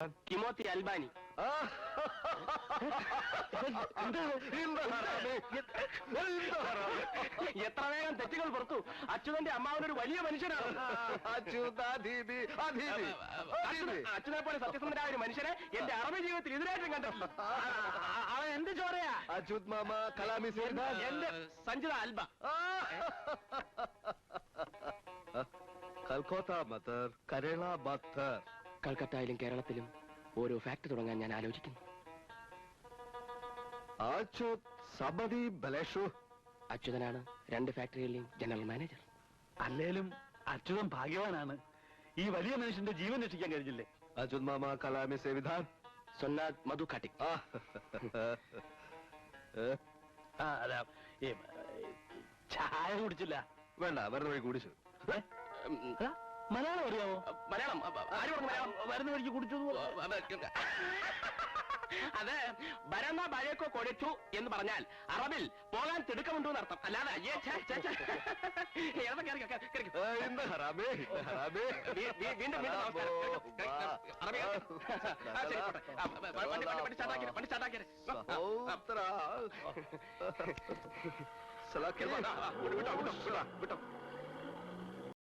സേവിധാൻ? Timothy Albani. എത്ര വേഗം തെറ്റുകൾ പുറത്തു. അച്യുതന്റെ അമ്മാവനൊരു വലിയ മനുഷ്യനാണ്. അച്യുതനെ പോലെ സത്യസന്ധനായ ഒരു മനുഷ്യനെ എന്റെ അറബി ജീവിതത്തിൽ ഇതിനായിട്ടും കണ്ടിട്ടില്ല. അവൻ എന്ത് ചോറയാ? അച്യുത് മാമ കലാമി സേവിധാൻ. എന്റെ സഞ്ജിത അൽബ. കൽക്കത്ത മത്തർ, കരള മത്തർ. കൽക്കത്തയിലും കേരളത്തിലും ഓരോ ഫാക്ടറി തുടങ്ങാൻ ഞാൻ ആലോചിക്കുന്നു. സബദി ബലേഷു. അച്യുതനാണ് 2 ഫാക്ടറികളിലെയും ജനറൽ മാനേജർ. അല്ലേലും അച്യുതൻ ഭാഗ്യവാനാണ്. ഈ വലിയ മനുഷ്യന്റെ ജീവൻ രക്ഷിക്കാൻ കഴിഞ്ഞില്ലേ? അച്യുത് മാമ കലാമി സേവിധാൻ. സൊന്നാദ് മധു കാട്ടിക്. അതാ ചായ കുടിച്ചില്ല. വേണ്ട, വരുന്ന വഴി കുടിച്ചു. മലയാളം അറിയാമോ? മലയാളം ആര് പറഞ്ഞു? മലയാളം വരുന്ന വഴിക്ക് കുടിച്ചു. അത് ബരന്ന ബഴക്കോ കൊടിച്ചു എന്ന് പറഞ്ഞാൽ അറബിൽ പോകാൻ തിടുക്കമുണ്ടോ എന്നർത്ഥം. അല്ലാതെ വീണ്ടും വിട്ടോ.